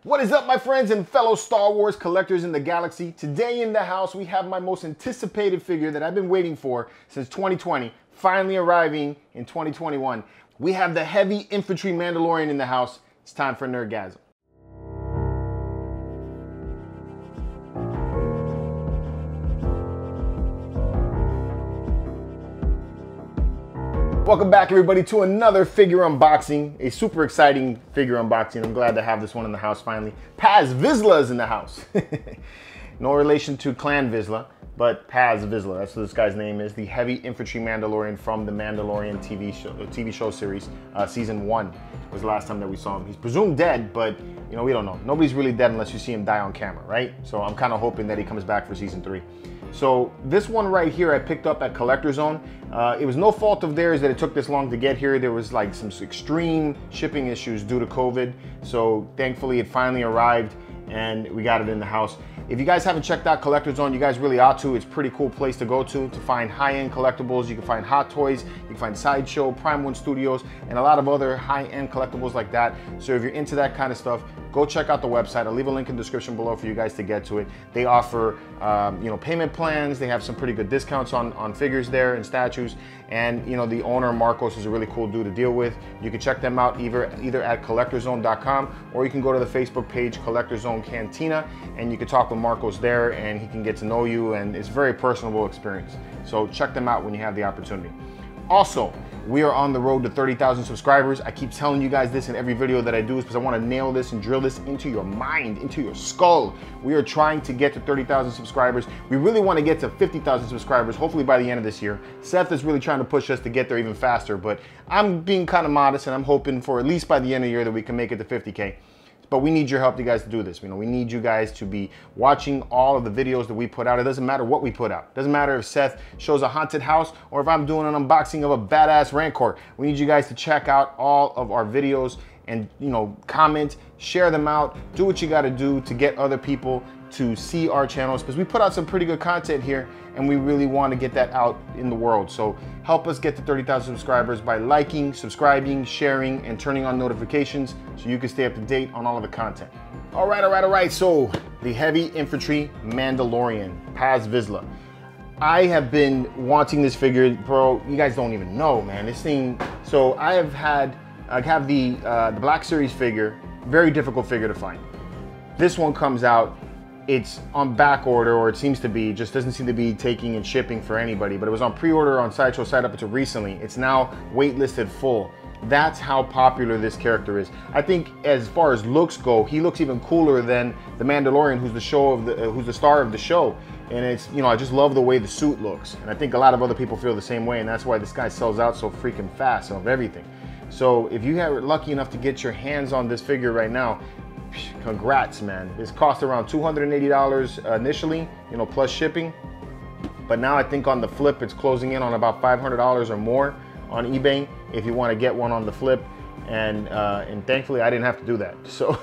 What is up, my friends and fellow Star Wars collectors in the galaxy? Today in the house, we have my most anticipated figure that I've been waiting for since 2020, finally arriving in 2021. We have the Heavy Infantry Mandalorian in the house. It's time for Nerdgasm. Welcome back, everybody, to another figure unboxing, a super exciting figure unboxing. I'm glad to have this one in the house finally. Paz Vizsla is in the house. No relation to Clan Vizsla, but Paz Vizsla, that's what this guy's name is. The Heavy Infantry Mandalorian from the Mandalorian TV show series. Season 1 was the last time that we saw him. He's presumed dead, but you know, we don't know. Nobody's really dead unless you see him die on camera, right? So I'm kind of hoping that he comes back for season 3. So this one right here I picked up at Collector Zone. It was no fault of theirs that it took this long to get here. There was like some extreme shipping issues due to COVID. So thankfully it finally arrived and we got it in the house. If you guys haven't checked out Collector Zone, you guys really ought to. It's a pretty cool place to go to find high-end collectibles. You can find Hot Toys, you can find Sideshow, Prime One Studios, and a lot of other high-end collectibles like that. So if you're into that kind of stuff, go check out the website. I'll leave a link in the description below for you guys to get to it. They offer payment plans. They have some pretty good discounts on figures there and statues. And the owner, Marcos, is a really cool dude to deal with. You can check them out either at collectorzone.com, or you can go to the Facebook page Collector Zone Cantina, and you can talk with Marcos there and he can get to know you, and it's a very personable experience. So check them out when you have the opportunity. Also, we are on the road to 30,000 subscribers. I keep telling you guys this in every video that I do, is because I want to nail this and drill this into your mind, into your skull. We are trying to get to 30,000 subscribers. We really want to get to 50,000 subscribers, hopefully by the end of this year. Seth is really trying to push us to get there even faster, but I'm being kind of modest and I'm hoping for at least by the end of the year that we can make it to 50K. But we need your help, you guys, to do this. We need you guys to be watching all of the videos that we put out. It doesn't matter what we put out. It doesn't matter if Seth shows a haunted house or if I'm doing an unboxing of a badass Rancor. We need you guys to check out all of our videos and comment, share them out, do what you got to do to get other people to see our channels, because we put out some pretty good content here and we really want to get that out in the world. So help us get to 30,000 subscribers by liking, subscribing, sharing, and turning on notifications so you can stay up to date on all of the content. All right. So the Heavy Infantry Mandalorian, Paz Vizsla. I have been wanting this figure, bro. You guys don't even know, man. This thing. So I have the Black Series figure, very difficult figure to find. This one comes out. It's on back order, or it seems to be, just doesn't seem to be taking and shipping for anybody, but it was on pre-order on Sideshow site up until recently. It's now waitlisted full. That's how popular this character is. I think as far as looks go, he looks even cooler than the Mandalorian, who's the star of the show. And it's, I just love the way the suit looks. And I think a lot of other people feel the same way, and that's why this guy sells out so freaking fast of everything. So if you are lucky enough to get your hands on this figure right now, congrats, man. This cost around $280 initially, plus shipping. But now I think on the flip, it's closing in on about $500 or more on eBay if you want to get one on the flip. And thankfully I didn't have to do that. So,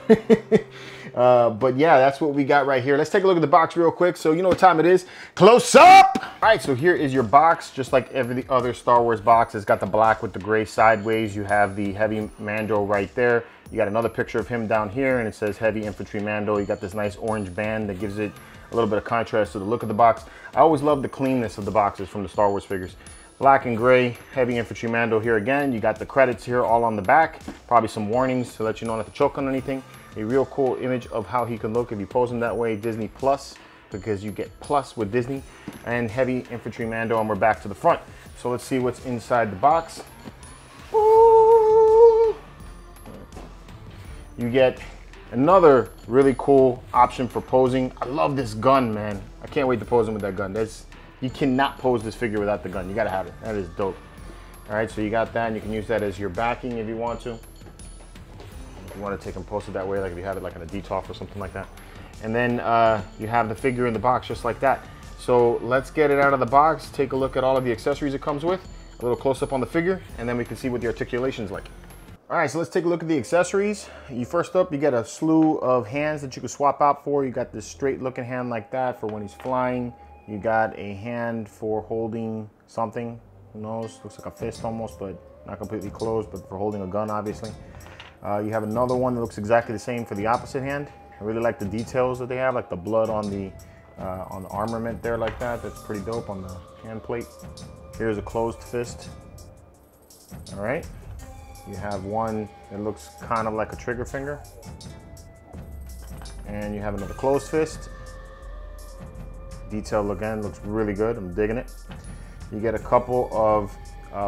but yeah, that's what we got right here. Let's take a look at the box real quick. So you know what time it is. Close up! All right, so here is your box. Just like every other Star Wars box, it's got the black with the gray sideways. You have the Heavy Mando right there. You got another picture of him down here, and it says Heavy Infantry Mando. You got this nice orange band that gives it a little bit of contrast to the look of the box. I always love the cleanness of the boxes from the Star Wars figures. Black and gray Heavy Infantry Mando here again. You got the credits here all on the back. Probably some warnings to let you know not to choke on anything. A real cool image of how he can look if you pose him that way. Disney Plus, because you get plus with Disney. And Heavy Infantry Mando, and we're back to the front. So let's see what's inside the box. Ooh. You get another really cool option for posing. I love this gun, man. I can't wait to pose him with that gun. You cannot pose this figure without the gun. You gotta have it. That is dope. All right, so you got that, and you can use that as your backing if you want to. If you want to take and post it that way, like if you have it like on a DTOF or something like that. And then you have the figure in the box just like that. So let's get it out of the box, take a look at all of the accessories it comes with, a little close up on the figure, and then we can see what the articulation is like. All right, so let's take a look at the accessories. First up, you get a slew of hands that you can swap out for. You got this straight looking hand like that for when he's flying. You got a hand for holding something. Who knows? Looks like a fist almost, but not completely closed, but for holding a gun, obviously. You have another one that looks exactly the same for the opposite hand. I really like the details that they have, like the blood on the armament there like that. That's pretty dope on the hand plate. Here's a closed fist. All right. You have one that looks kind of like a trigger finger. And you have another closed fist. Detail again looks really good. I'm digging it. You get a couple of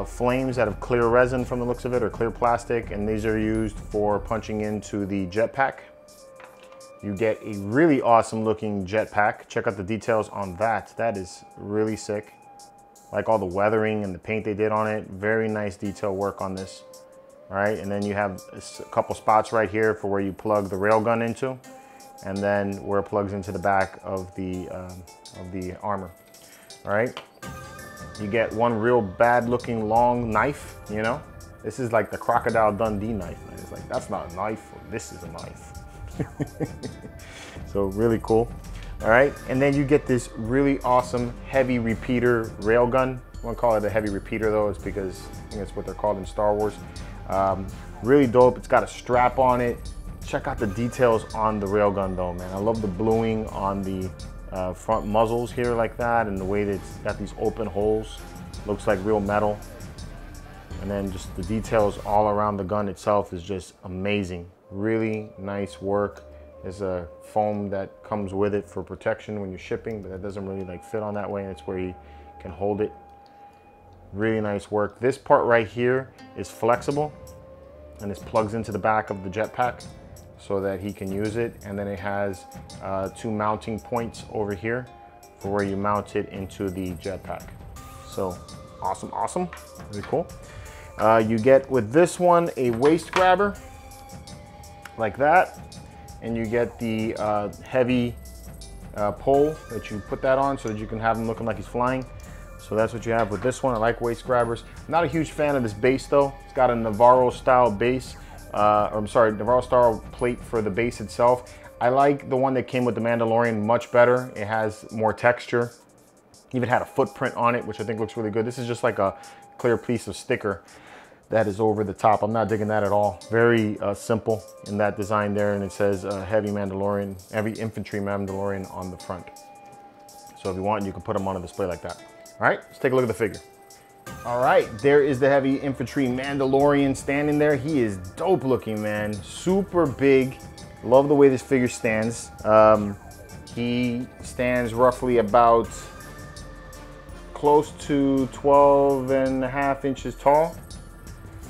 flames out of clear resin from the looks of it, or clear plastic, and these are used for punching into the jetpack. You get a really awesome looking jetpack. Check out the details on that. That is really sick. Like all the weathering and the paint they did on it. Very nice detail work on this. All right, and then you have a couple spots right here for where you plug the railgun into, and then where it plugs into the back of the armor. All right, you get one real bad looking long knife, you know? This is like the Crocodile Dundee knife, man. It's like, that's not a knife, this is a knife. So really cool. All right, and then you get this really awesome heavy repeater railgun. I won't call it a heavy repeater though, it's because I think that's what they're called in Star Wars. Really dope, it's got a strap on it. Check out the details on the railgun though, man. I love the bluing on the front muzzles here like that, and the way that it's got these open holes. Looks like real metal. And then just the details all around the gun itself is just amazing. Really nice work. There's a foam that comes with it for protection when you're shipping, but that doesn't really like fit on that way, and it's where you can hold it. Really nice work. This part right here is flexible, and this plugs into the back of the jetpack so that he can use it. And then it has two mounting points over here for where you mount it into the jetpack. So awesome, awesome, really cool. You get with this one a waist grabber like that, and you get the heavy pole that you put that on so that you can have him looking like he's flying. So that's what you have with this one. I like waist grabbers. I'm not a huge fan of this base though. It's got a Navarro style base, Navarro style plate for the base itself. I like the one that came with the Mandalorian much better. It has more texture. Even had a footprint on it, which I think looks really good. This is just like a clear piece of sticker that is over the top. I'm not digging that at all. Very simple in that design there, and it says Heavy Infantry Mandalorian on the front. So if you want, you can put them on a display like that. All right, let's take a look at the figure. All right, there is the Heavy Infantry Mandalorian standing there. He is dope looking, man. Super big. Love the way this figure stands. He stands roughly about close to 12.5 inches tall.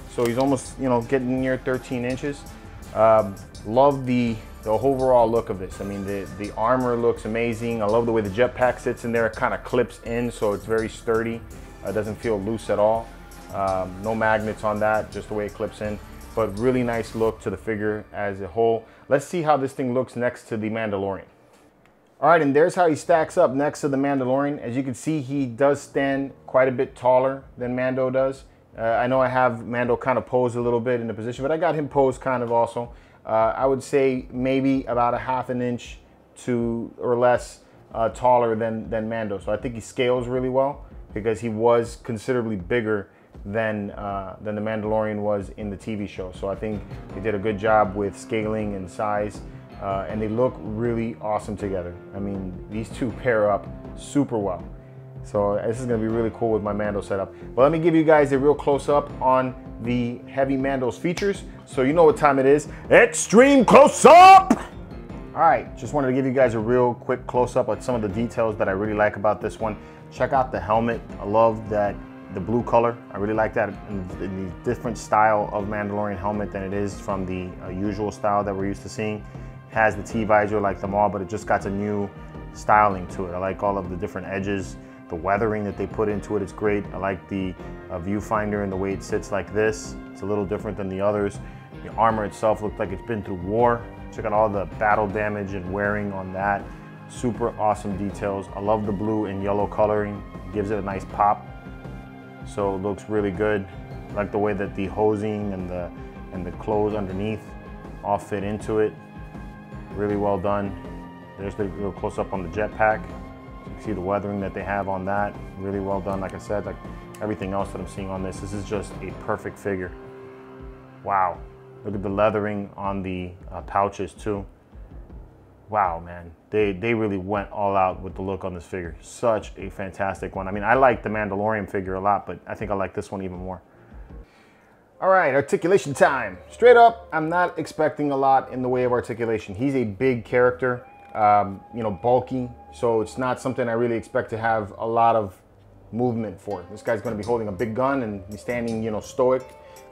So he's almost, you know, getting near 13 inches. Love the overall look of this. I mean, the armor looks amazing. I love the way the jetpack sits in there. It kind of clips in, so it's very sturdy. It doesn't feel loose at all. No magnets on that, just the way it clips in. But really nice look to the figure as a whole. Let's see how this thing looks next to the Mandalorian. All right, and there's how he stacks up next to the Mandalorian. As you can see, he does stand quite a bit taller than Mando does. I know I have Mando kind of posed a little bit in the position, but I got him posed kind of also. I would say maybe about a ½ an inch or less taller than Mando. So I think he scales really well because he was considerably bigger than the Mandalorian was in the TV show. So I think they did a good job with scaling and size, and they look really awesome together. I mean, these two pair up super well. So this is gonna be really cool with my Mando setup. But let me give you guys a real close up on the Heavy Mando's features. So you know what time it is. Extreme close up! All right, just wanted to give you guys a real quick close up on some of the details that I really like about this one. Check out the helmet. I love that, the blue color. I really like that in the different style of Mandalorian helmet than it is from the usual style that we're used to seeing. It has the T-visor like them all, but it just got a new styling to it. I like all of the different edges. The weathering that they put into it is great. I like the viewfinder and the way it sits like this. It's a little different than the others. The armor itself looks like it's been through war. Check out all the battle damage and wearing on that. Super awesome details. I love the blue and yellow coloring. It gives it a nice pop. So it looks really good. I like the way that the hosing and the clothes underneath all fit into it. Really well done. There's the real close up on the jetpack. You can see the weathering that they have on that. Really well done. Like I said, like everything else that I'm seeing on this is just a perfect figure. Wow. Look at the leathering on the pouches too. Wow, man, they really went all out with the look on this figure. Such a fantastic one. I mean, I like the Mandalorian figure a lot, but I think I like this one even more. All right, articulation time. Straight up, I'm not expecting a lot in the way of articulation. He's a big character, you know, bulky, so it's not something I really expect to have a lot of movement for. This guy's gonna be holding a big gun and he's standing, you know, stoic.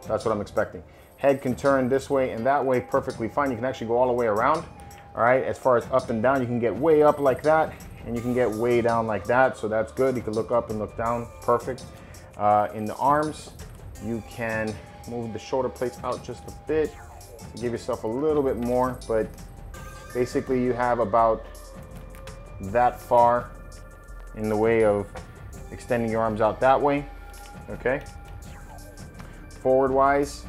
That's what I'm expecting. Head can turn this way and that way perfectly fine. You can actually go all the way around. All right, as far as up and down, you can get way up like that and you can get way down like that, so that's good. You can look up and look down, perfect. In the arms, you can move the shoulder plates out just a bit to give yourself a little bit more, but basically you have about that far in the way of extending your arms out that way, okay? Forward wise,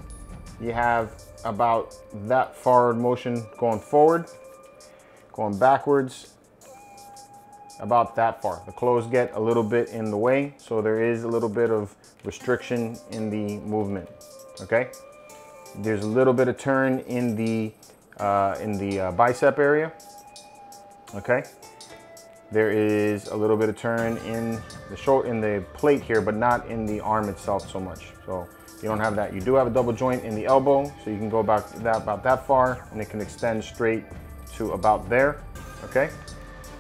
you have about that forward motion going forward, going backwards, about that far. The clothes get a little bit in the way, so there is a little bit of restriction in the movement. Okay, there's a little bit of turn in the bicep area. Okay, there is a little bit of turn in the shoulder, in the plate here, but not in the arm itself so much. So you don't have that. You do have a double joint in the elbow, so you can go about that far, and it can extend straight to about there. Okay,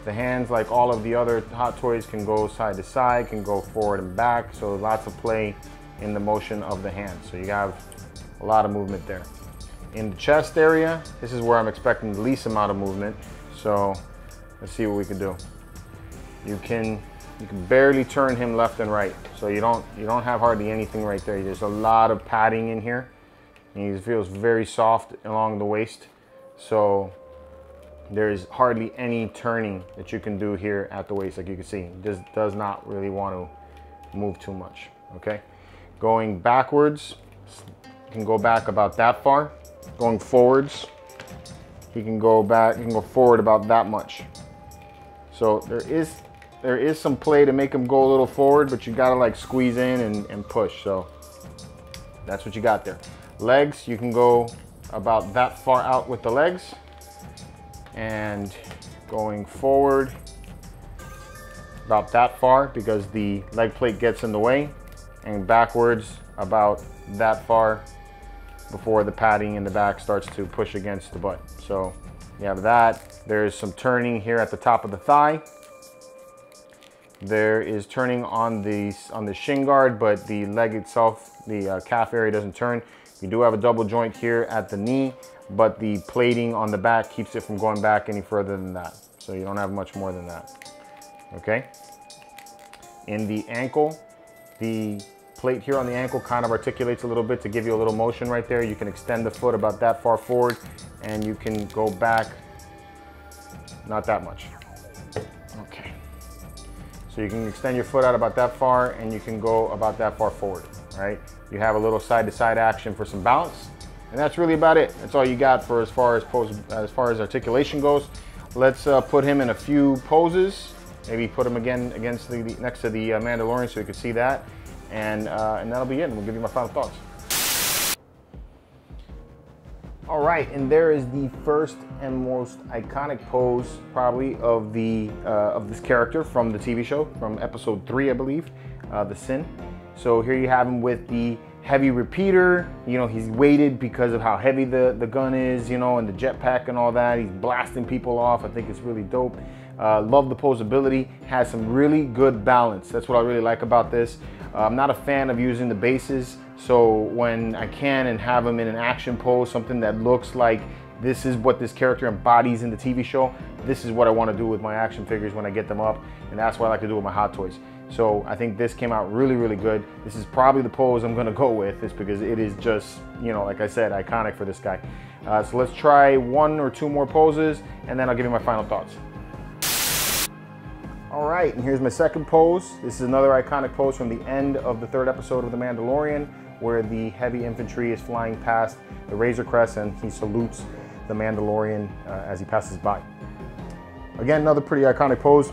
the hands, like all of the other Hot Toys, can go side to side, can go forward and back. So lots of play in the motion of the hands. So you have a lot of movement there. In the chest area, this is where I'm expecting the least amount of movement. So let's see what we can do. You can barely turn him left and right. So you don't have hardly anything right there. There's a lot of padding in here. And he feels very soft along the waist. So there's hardly any turning that you can do here at the waist. Like you can see, he just does not really want to move too much, okay? Going backwards, you can go back about that far. Going forwards, he can go back, he can go forward about that much. So there is some play to make him go a little forward, but you gotta like squeeze in and push. So that's what you got there. Legs, you can go about that far out with the legs. And going forward about that far because the leg plate gets in the way, and backwards about that far before the padding in the back starts to push against the butt. So you have that. There's some turning here at the top of the thigh. There is turning on the shin guard, but the leg itself, the calf area, doesn't turn. You do have a double joint here at the knee, but the plating on the back keeps it from going back any further than that. So you don't have much more than that, okay? In the ankle, the plate here on the ankle kind of articulates a little bit to give you a little motion right there. You can extend the foot about that far forward and you can go back, not that much. Okay. So you can extend your foot out about that far and you can go about that far forward, right? You have a little side-to-side action for some balance. And that's really about it. That's all you got for as far as articulation goes. Let's put him in a few poses. Maybe put him again against next to the Mandalorian so you can see that. And that'll be it. And we'll give you my final thoughts. All right, and there is the first and most iconic pose probably of this character from the TV show, from episode 3, I believe, The Sin. So here you have him with the heavy repeater. You know, he's weighted because of how heavy the gun is, you know, and the jetpack and all that. He's blasting people off. I think it's really dope. Love the posability. Has some really good balance. That's what I really like about this. I'm not a fan of using the bases, so when I can and have them in an action pose, something that looks like this is what this character embodies in the TV show, this is what I want to do with my action figures when I get them up, and that's what I like to do with my Hot Toys. So I think this came out really, really good. This is probably the pose I'm going to go with, is because it is just, you know, like I said, iconic for this guy. So let's try 1 or 2 more poses, and then I'll give you my final thoughts. All right, and here's my second pose. This is another iconic pose from the end of the 3rd episode of The Mandalorian, where the heavy infantry is flying past the Razor Crest and he salutes the Mandalorian as he passes by. Again, another pretty iconic pose.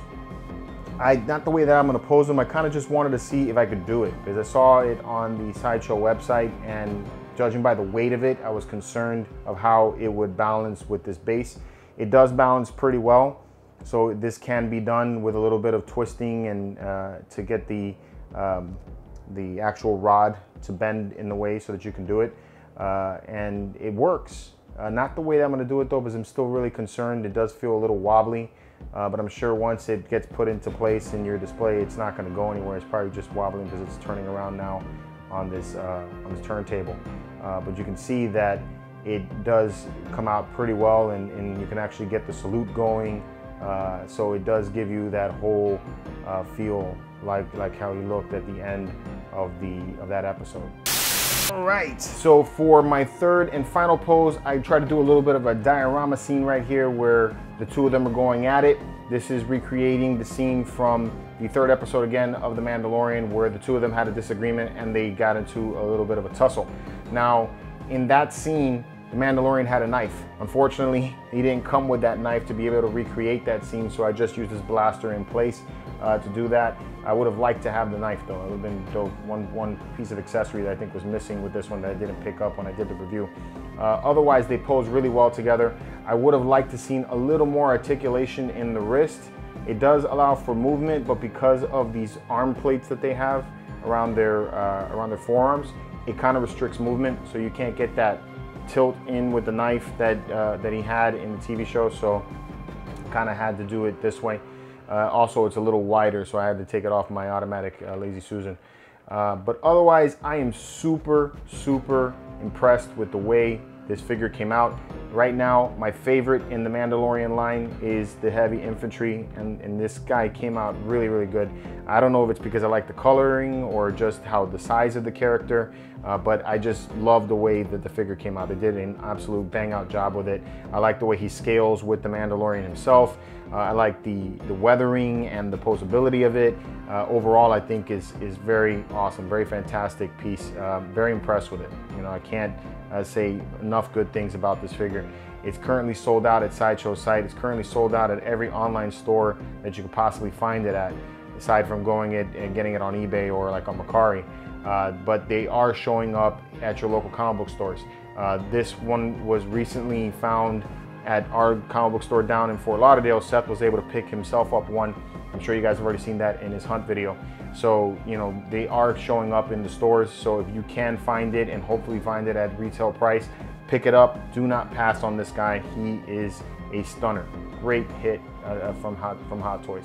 Not the way that I'm gonna pose them, I kind of just wanted to see if I could do it, because I saw it on the Sideshow website and Judging by the weight of it, I was concerned of how it would balance with this base. It does balance pretty well, so this can be done with a little bit of twisting and to get the actual rod to bend in the way so that you can do it, and it works. Not the way that I'm going to do it though, because I'm still really concerned. It does feel a little wobbly, but I'm sure once it gets put into place in your display, it's not going to go anywhere. It's probably just wobbling because it's turning around now on this turntable. But you can see that it does come out pretty well, and you can actually get the salute going. So it does give you that whole feel like how you looked at the end of that episode. All right, so for my third and final pose, I try to do a little bit of a diorama scene right here where the two of them are going at it. This is recreating the scene from the third episode again of The Mandalorian, where the two of them had a disagreement and they got into a little bit of a tussle. Now, in that scene, the Mandalorian had a knife. Unfortunately, he didn't come with that knife to be able to recreate that scene, so I just used his blaster in place to do that. I would have liked to have the knife though. It would have been dope. One piece of accessory that I think was missing with this one that I didn't pick up when I did the review. Otherwise, they pose really well together. I would have liked to seen a little more articulation in the wrist. It does allow for movement, but because of these arm plates that they have around their forearms, it kind of restricts movement, so you can't get that tilt in with the knife that he had in the TV show, so kind of had to do it this way. Also, it's a little wider, so I had to take it off my automatic Lazy Susan. But otherwise, I am super impressed with the way this figure came out. Right now, my favorite in the Mandalorian line is the Heavy Infantry, and this guy came out really good. I don't know if it's because I like the coloring or just how the size of the character, but I just love the way that the figure came out. They did an absolute bang out job with it. I like the way he scales with the Mandalorian himself. I like the weathering and the posability of it. Overall, I think is very awesome, very fantastic piece. Very impressed with it. You know, I can't say enough good things about this figure. It's currently sold out at Sideshow's site. It's currently sold out at every online store that you could possibly find it at, aside from going it and getting it on eBay or like on Mercari. But they are showing up at your local comic book stores. This one was recently found at our comic book store down in Fort Lauderdale. Seth was able to pick himself up one. I'm sure you guys have already seen that in his hunt video. So, you know, they are showing up in the stores. So if you can find it and hopefully find it at retail price, pick it up. Do not pass on this guy. He is a stunner. Great hit from Hot Toys.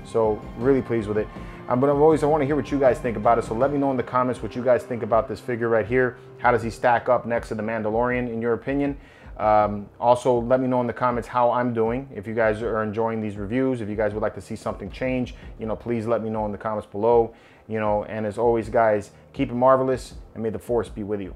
So really pleased with it. But I want to hear what you guys think about it. So let me know in the comments what you guys think about this figure right here. How does he stack up next to the Mandalorian in your opinion? Also, let me know in the comments how I'm doing. If you guys are enjoying these reviews, if you guys would like to see something change, you know, please let me know in the comments below. You know, and as always, guys, keep it marvelous and may the Force be with you.